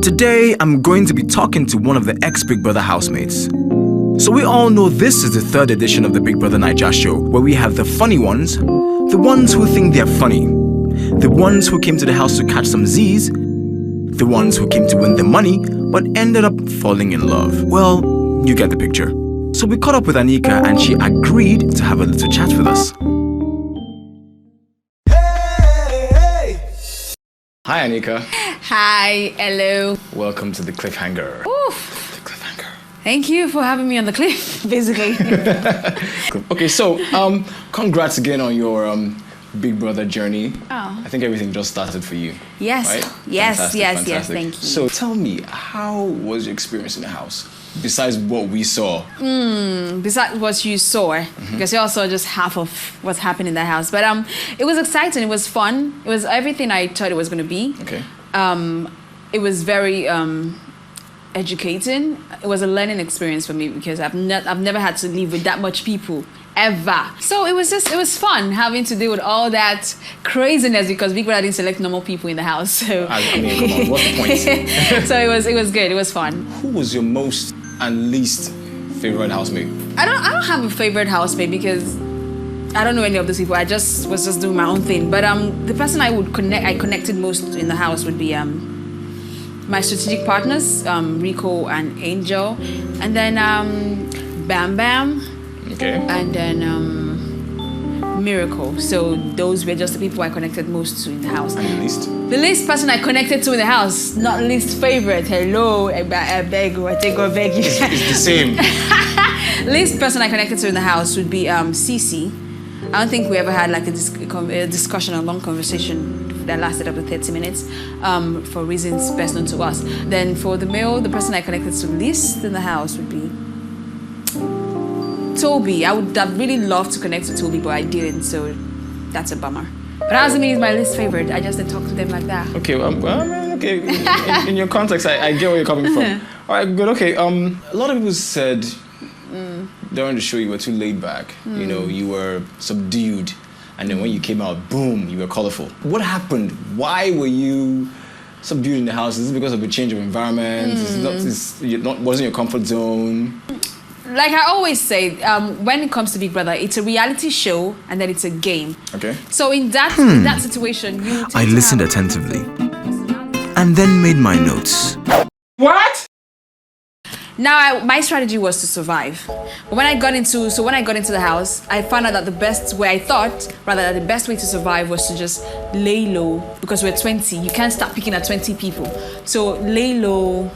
Today, I'm going to be talking to one of the ex-Big Brother housemates. So we all know this is the third edition of the Big Brother Naija show, where we have the funny ones, the ones who think they're funny, the ones who came to the house to catch some Z's, the ones who came to win the money, but ended up falling in love. Well, you get the picture. So we caught up with Ahneeka and she agreed to have a little chat with us. Hi Ahneeka. Hi, hello. Welcome to the Cliffhanger. Oof. The Cliffhanger. Thank you for having me on the cliff, basically. Okay, so congrats again on your Big Brother journey. Oh. I think everything just started for you. Yes, right? yes, Fantastic. yes, thank you. So tell me, how was your experience in the house? Besides what we saw. Besides what you saw, because you also saw just half of what's happening in the house. But it was exciting, it was fun. It was everything I thought it was going to be. Okay. It was very educating. It was a learning experience for me because I've never had to live with that much people ever. So it was fun having to deal with all that craziness because Big Brother didn't select normal people in the house. So I mean, come on, what's the point? So it was good. It was fun. Who was your most and least favorite housemate? I don't have a favorite housemate because I don't know any of those people. I was just doing my own thing. But the person I connected most in the house would be my strategic partners, Rico and Angel, and then Bam Bam. Okay. And then Miracle. So those were just the people I connected most to in the house. And the least? The least person I connected to in the house, not least favorite. Hello, I beg you, I think I beg you. It's the same. Least person I connected to in the house would be Cece. I don't think we ever had like a discussion, a long conversation that lasted up to 30 minutes for reasons best known to us. Then for the male, the person I connected to least in the house would be Toby. I would have really loved to connect to Toby, but I didn't, so that's a bummer. But that doesn't mean he's my least favorite. I just didn't talk to them like that. Okay, okay. In your context, I get where you're coming from. All right, good. Okay. A lot of people said during the show you were too laid back. You know, you were subdued, and then when you came out, boom, you were colorful. What happened? Why were you subdued in the house? Is it because of a change of environment? Wasn't your comfort zone? Like I always say, when it comes to Big Brother, it's a reality show and then it's a game. Okay. So in that situation, you I listened attentively and then made my notes. What? Now, my strategy was to survive. But when I got into the house, I found out that the best way to survive was to just lay low because we're 20. You can't start picking at 20 people. So lay low,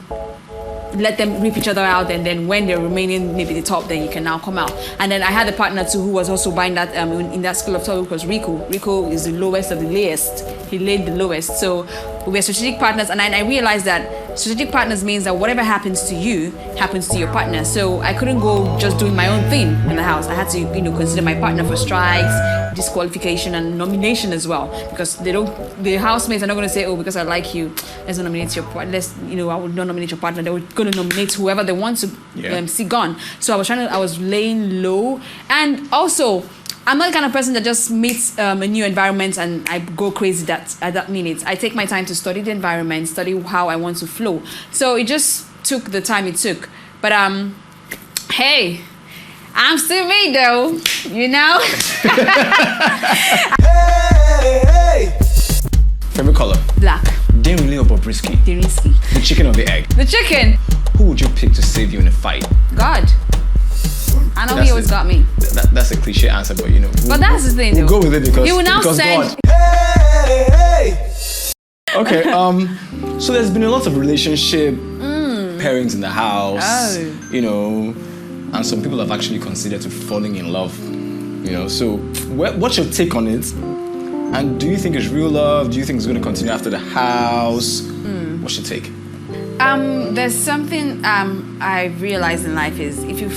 let them rip each other out, and then when they're remaining maybe the top, then you can now come out. And then I had a partner too who was also buying that in that school of thought, because Rico is the lowest of the layest. He laid the lowest. So we're strategic partners, and I realized that strategic partners means that whatever happens to you happens to your partner. So I couldn't go just doing my own thing in the house. I had to consider my partner for strikes, disqualification, and nomination as well, because the housemates are not going to say, oh, because I like you, let's not nominate your partner. I would not nominate your partner. They were going to nominate whoever they want to see gone. So I was laying low, and also I'm not the kind of person that just meets a new environment and I go crazy at that minute. I take my time to study the environment, study how I want to flow. So it just took the time it took. But hey, I'm still me though, you know? Hey. Favorite color? Black. Dimly or Bobrisky? Derinsky. The chicken or the egg? The chicken. Who would you pick to save you in a fight? God. I know he always got me. That's a cliche answer, but but that's the thing, though. We'll go with it because he will now send. God. Hey. Okay. So there's been a lot of relationship pairings in the house. Oh. And some people have actually considered to falling in love. So what's your take on it? And do you think it's real love? Do you think it's going to continue after the house? What's your take? There's something I realized in life is if you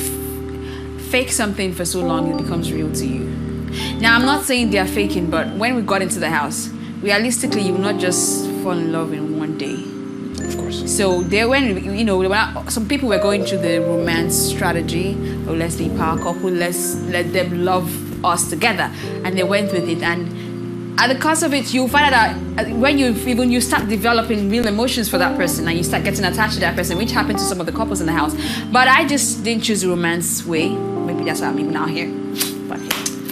fake something for so long, it becomes real to you. Now, I'm not saying they are faking, but when we got into the house, realistically, you will not just fall in love in one day. Of course. So some people were going through the romance strategy, or let's be power couple, let's let them love us together, and they went with it. And at the cost of it, you find out that when you start developing real emotions for that person and you start getting attached to that person, which happened to some of the couples in the house. But I just didn't choose the romance way. Maybe that's why I'm even out here. But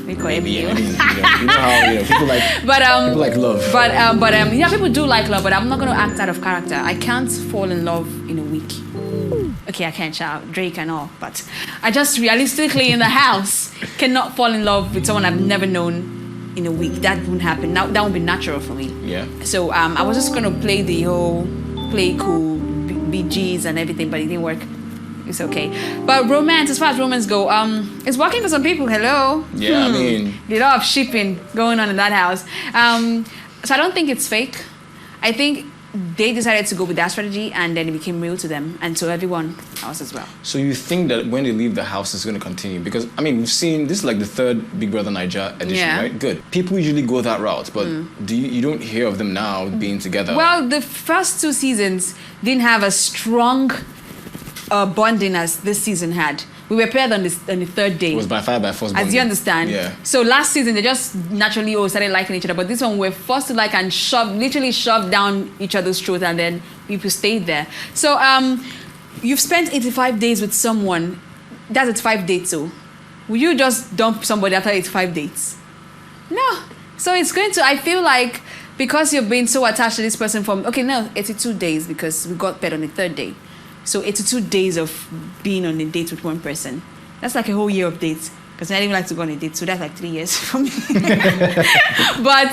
we call it you know how people like people like love. Yeah, people do like love, but I'm not gonna act out of character. I can't fall in love in a week. Okay, I can't shout Drake and all, but I just realistically in the house cannot fall in love with someone I've never known in a week. That wouldn't happen. That wouldn't be natural for me. Yeah. So I was just gonna play the whole play cool, BGs and everything, but it didn't work. It's okay. But romance, as far as romance go, it's working for some people. Hello. Yeah, I mean, a lot of shipping going on in that house. So I don't think it's fake. I think they decided to go with that strategy, and then it became real to them, and to everyone else as well. So you think that when they leave the house, it's going to continue? Because, I mean, we've seen, this is like the third Big Brother Naija edition, right? Good. People usually go that route, but you don't hear of them now being together. Well, the first 2 seasons didn't have a strong bonding as this season had. We were paired on the third day. It was by fire by force bonding. As you understand. Yeah. So last season, they just naturally all started liking each other. But this one, we're forced to like and literally shoved down each other's throat, and then people stayed there. So you've spent 85 days with someone. That's 85 dates, so. Will you just dump somebody after 85 dates? No. So it's going to, I feel like, because you've been so attached to this person from, 82 days, because we got paired on the third day. So 82 days of being on a date with one person. That's like a whole year of dates. Because I didn't even like to go on a date, so that's like 3 years for me. But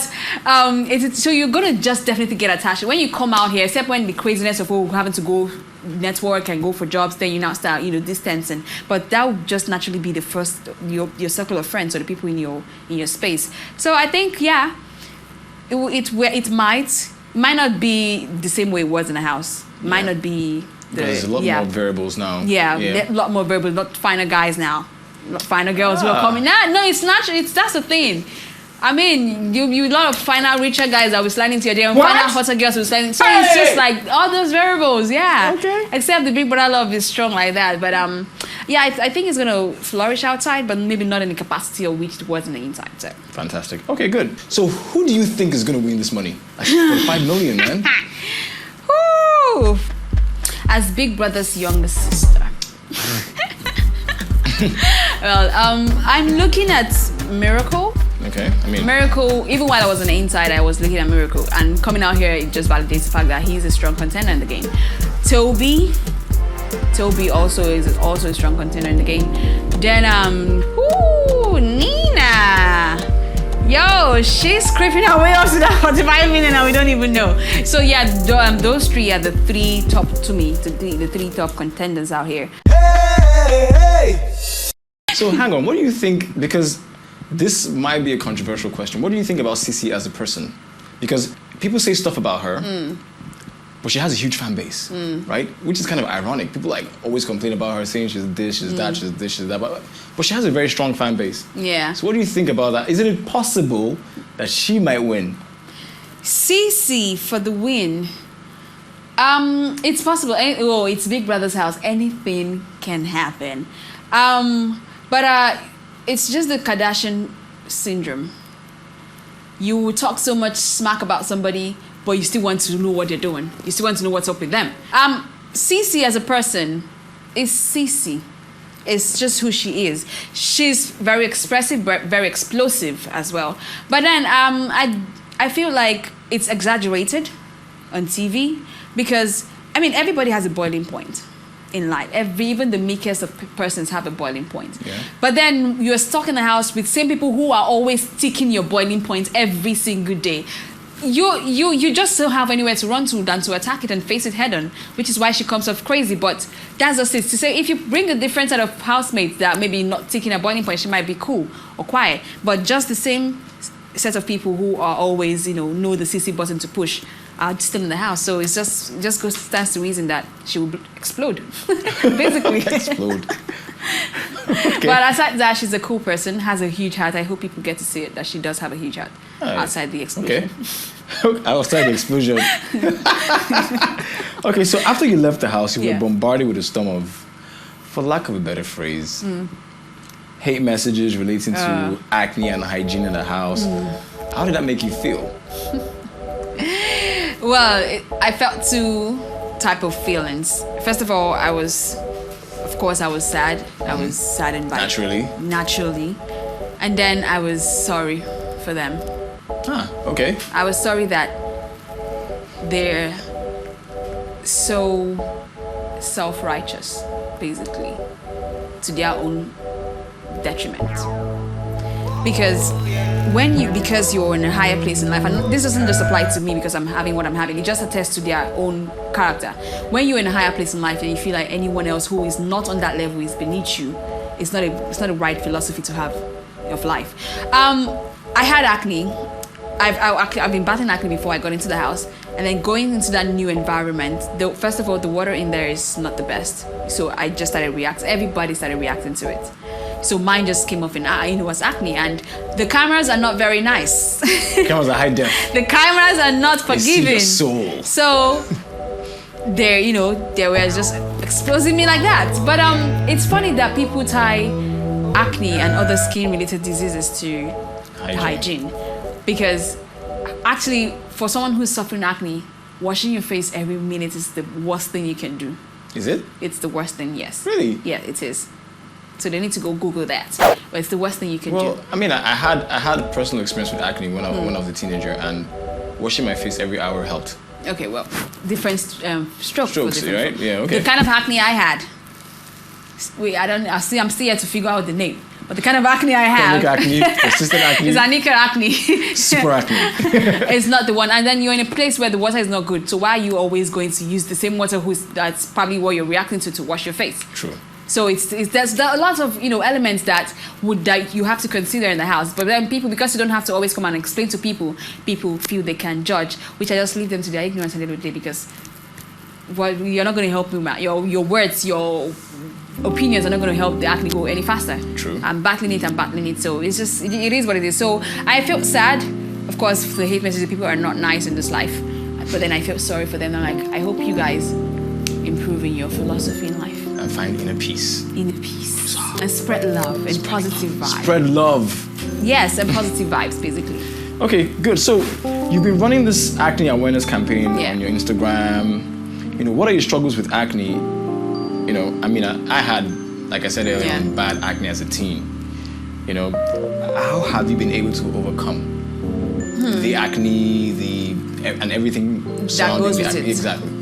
so you're gonna just definitely get attached. When you come out here, except when the craziness of having to go network and go for jobs, then you now start distancing. But that would just naturally be the first your circle of friends or the people in your space. So I think it might not be the same way it was in the house. Might not be. There's a lot more variables now. Yeah, a lot more variables. Not finer guys now. Not finer girls who are coming. No, it's not. That's the thing. I mean, you a lot of finer, richer guys that will slide into your DM. Finer, hotter girls will slide. So it's just like all those variables. Yeah. Okay. Except the Big Brother love is strong like that. But I think it's gonna flourish outside, but maybe not in the capacity of which it was in the inside. So. Fantastic. Okay, good. So who do you think is gonna win this money? Like 5 million, man. Woo! As Big Brother's youngest sister. Well, I'm looking at Miracle. Okay, I mean... Miracle, even while I was on the inside, I was looking at Miracle. And coming out here, it just validates the fact that he's a strong contender in the game. Toby also is a strong contender in the game. Then, Nina. Yo, she's creeping her way up to that 45 million and we don't even know. So yeah, those 3 are the 3 top, to me, the 3 top contenders out here. Hey! So hang on, what do you think, because this might be a controversial question, what do you think about Cece as a person? Because people say stuff about her, but she has a huge fan base, right? Which is kind of ironic. People like always complain about her, saying she's this, she's that, she's this, she's that, but she has a very strong fan base. Yeah. So what do you think about that? Isn't it possible that she might win? Cece for the win. It's possible. It's Big Brother's house. Anything can happen. But it's just the Kardashian syndrome. You talk so much smack about somebody, but you still want to know what they're doing. You still want to know what's up with them. Cece as a person is Cece. It's just who she is. She's very expressive, but very explosive as well. But then I feel like it's exaggerated on TV because, I mean, everybody has a boiling point in life. Even the meekest of persons have a boiling point. Yeah. But then you're stuck in the house with same people who are always ticking your boiling points every single day. You just don't have anywhere to run to than to attack it and face it head on, which is why she comes off crazy. But that's just it. To say if you bring a different set of housemates that maybe not taking a boiling point, she might be cool or quiet. But just the same set of people who are always, know the CC button to push are still in the house. So it's just goes stands to reason that she will explode, basically. Explode. Okay. But aside that, she's a cool person, has a huge heart. I hope people get to see it, that she does have a huge heart outside the explosion. Okay. Outside the explosion. Okay, so after you left the house, you were bombarded with a storm of, for lack of a better phrase, hate messages relating to acne and hygiene in the house. How did that make you feel? Well, I felt two type of feelings. First of all, I was sad. I was saddened by naturally, and then I was sorry for them. Okay. I was sorry that they're so self-righteous, basically, to their own detriment. Because because you're in a higher place in life, and this doesn't just apply to me because I'm having what I'm having, it just attests to their own character. When you're in a higher place in life and you feel like anyone else who is not on that level is beneath you, it's not a right philosophy to have of life. I had acne. I've been battling acne before I got into the house, and then going into that new environment. First of all, the water in there is not the best, so I just started reacting. Everybody started reacting to it. So mine just came off and it was acne, and the cameras are not very nice. Cameras are high def. The cameras are not forgiving. They see your soul. So they were just exposing me like that. But it's funny that people tie acne and other skin-related diseases to hygiene. Because actually, for someone who's suffering acne, washing your face every minute is the worst thing you can do. Is it? It's the worst thing, yes. Really? Yeah, it is. So they need to go Google that. But it's the worst thing you can do. Well, I mean, I had personal experience with acne when I was a teenager, and washing my face every hour helped. Okay, well, different strokes, right? Yeah, okay. The kind of acne I had. I'm still here to figure out the name. But the kind of acne I have. Ahneeka acne, persistent acne. It's Ahneeka acne. Super acne. It's not the one. And then you're in a place where the water is not good. So why are you always going to use the same water that's probably what you're reacting to wash your face? True. So there's a lot of elements that you have to consider in the house. But then people, because you don't have to always come and explain to people feel they can judge, which I just leave them to their ignorance a little bit, because you're not going to help them out. Your words, your opinions are not going to help the acne go any faster. True. I'm battling it. So it is what it is. So I felt sad, of course, for the hate messages. People are not nice in this life. But then I felt sorry for them. I'm like, I hope you guys improve in your philosophy in life. And find inner peace. Inner peace. And spread love and positive vibes. Spread love. Yes, and positive vibes, basically. Okay, good. So you've been running this acne awareness campaign on your Instagram. What are your struggles with acne? I had, like I said earlier, bad acne as a teen. How have you been able to overcome the acne, and everything that goes with it? Exactly.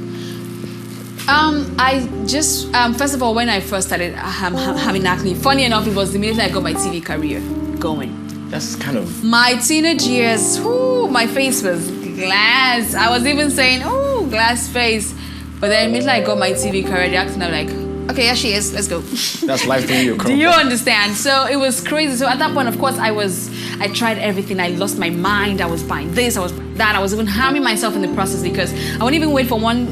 I just first of all, when I first started having acne, funny enough, it was the minute I got my TV career going. That's kind of my teenage years. My face was glass. I was even saying, glass face. But then immediately I got my TV career, the acne, I'm like, okay, here she is, let's go. That's life thing you Do you understand? So it was crazy. So at that point, of course, I tried everything. I lost my mind. I was buying this, I was buying that. I was even harming myself in the process, because I wouldn't even wait for one,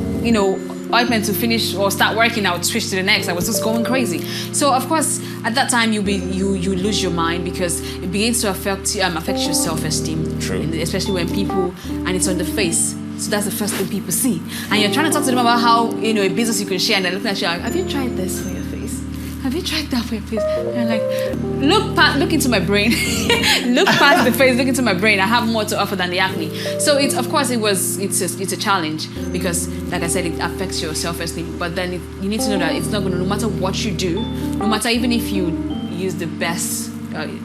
ointment to finish or start working. I would switch to the next. I was just going crazy. So of course, at that time, you lose your mind, because it begins to affect your self-esteem. True. Especially when people, and it's on the face. So that's the first thing people see. And you're trying to talk to them about how, a business you can share, and they're looking at you like, have you tried this for your face? Have you tried that for your face? And I'm like, look into my brain. Look past the face, look into my brain. I have more to offer than the acne. So it's a challenge, because like I said, it affects your self-esteem. But then you need to know that it's not going to, no matter what you do, no matter even if you use the best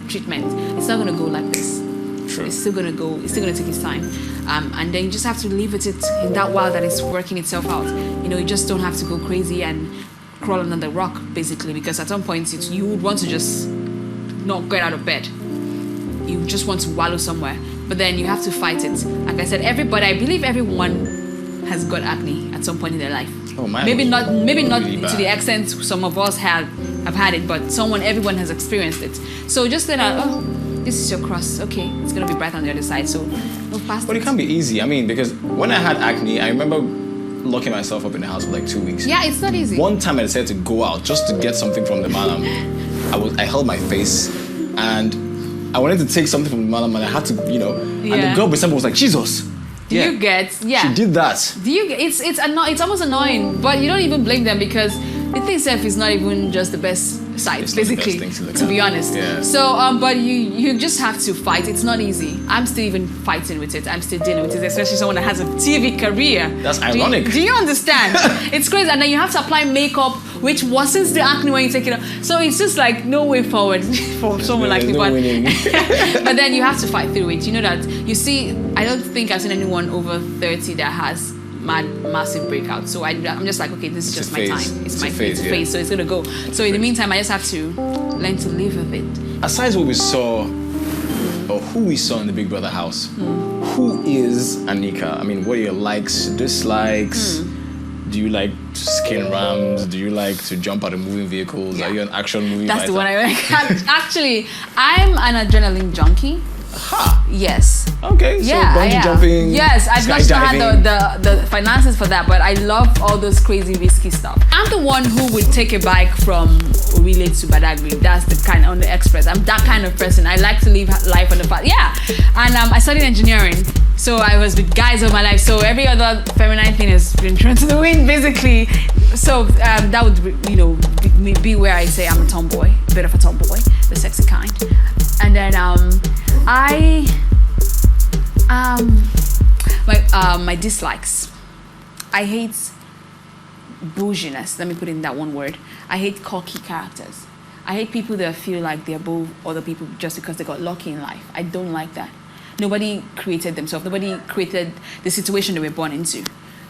treatment, it's not going to go like this. True. It's still going to take its time. And then you just have to live with it in that while that it's working itself out. You just don't have to go crazy and crawl under the rock, basically, because at some point you would want to just not get out of bed. You just want to wallow somewhere. But then you have to fight it. Like I said, I believe everyone has got acne at some point in their life. Oh, mine maybe not really to the extent some of us have had it, but everyone has experienced it. So just then, this is your cross. Okay, it's gonna be bright on the other side. So no past. But it can't be easy. I mean, because when I had acne, I remember locking myself up in the house for like 2 weeks. Yeah, it's not easy. One time I decided to go out just to get something from the madam. I held my face, and I wanted to take something from the madam, and I had to, and the girl beside me was like, Jesus. Do you get? Yeah. She did that. Do you? It's almost annoying, but you don't even blame them, because the thing itself is not even just the best sides, It's not the best basically, thing to look to at. be honest. Yeah. So, but you just have to fight. It's not easy. I'm still even fighting with it. I'm still dealing with it, especially someone that has a TV career. That's ironic. Do you understand? It's crazy. And then you have to apply makeup, which worsens the acne when you take it off. So it's just like no way forward for someone like me. no winning. But then you have to fight through it. You know that, you see, I don't think I've seen anyone over 30 that has massive breakouts. So I'm just like, okay, this is just my time. It's my phase, so it's gonna go. So in the meantime, I just have to learn to live with it. Aside what we saw, or who we saw in the Big Brother house, who is Ahneeka? I mean, what are your likes, dislikes? Do you like to skin rams? Do you like to jump out of moving vehicles? Yeah. Are you an action movie That's fighter? the one I like. Actually, I'm an adrenaline junkie. Ha! Yes. Okay, so Yeah, I bungee am. jumping, Yes, I've not skydiving. had the finances for that, but I love all those crazy risky stuff. I'm the one who would take a bike from Orile to Badagry. That's the kind on the express. I'm that kind of person. I like to live life on the path. Yeah, and I studied engineering, so I was with guys all my life. So every other feminine thing has been thrown to the wind, basically. So that would be where I say I'm a tomboy, a bit of a tomboy, the sexy kind. And then my dislikes. I hate bouginess. Let me put it in that one word. I hate cocky characters. I hate people that feel like they're above other people just because they got lucky in life. I don't like that. Nobody created themselves. Nobody created the situation they were born into.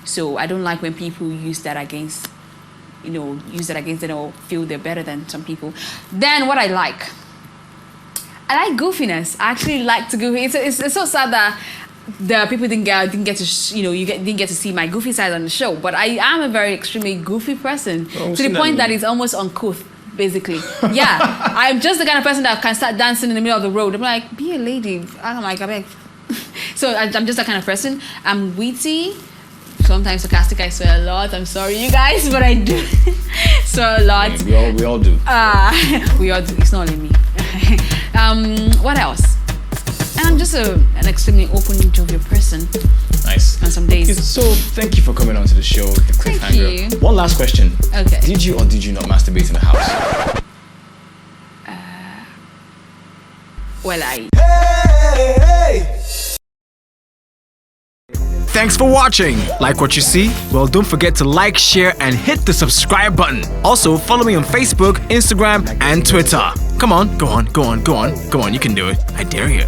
So I don't like when people use that against them or feel they're better than some people. Then what I like goofiness. I actually like to goof. It's so sad that the people didn't get to see my goofy side on the show. But I am a very extremely goofy person to the point that it's almost uncouth, basically. Yeah, I'm just the kind of person that can start dancing in the middle of the road. I'm like, be a lady. I'm like, I beg. So I'm just that kind of person. I'm witty. Sometimes sarcastic. I swear a lot. I'm sorry, you guys, but I do swear a lot. Yeah, we all do. We all do. It's not only me. What else? And I'm just an extremely open, jovial person. Nice. On some days. So thank you for coming on to the show, the Cliffhanger. you. One last question. Okay. Did you or did you not masturbate in the house? Well, I. Thanks for watching. Like what you see? Well, don't forget to like, share, and hit the subscribe button. Also, follow me on Facebook, Instagram, and Twitter. Come on, go on, you can do it. I dare you.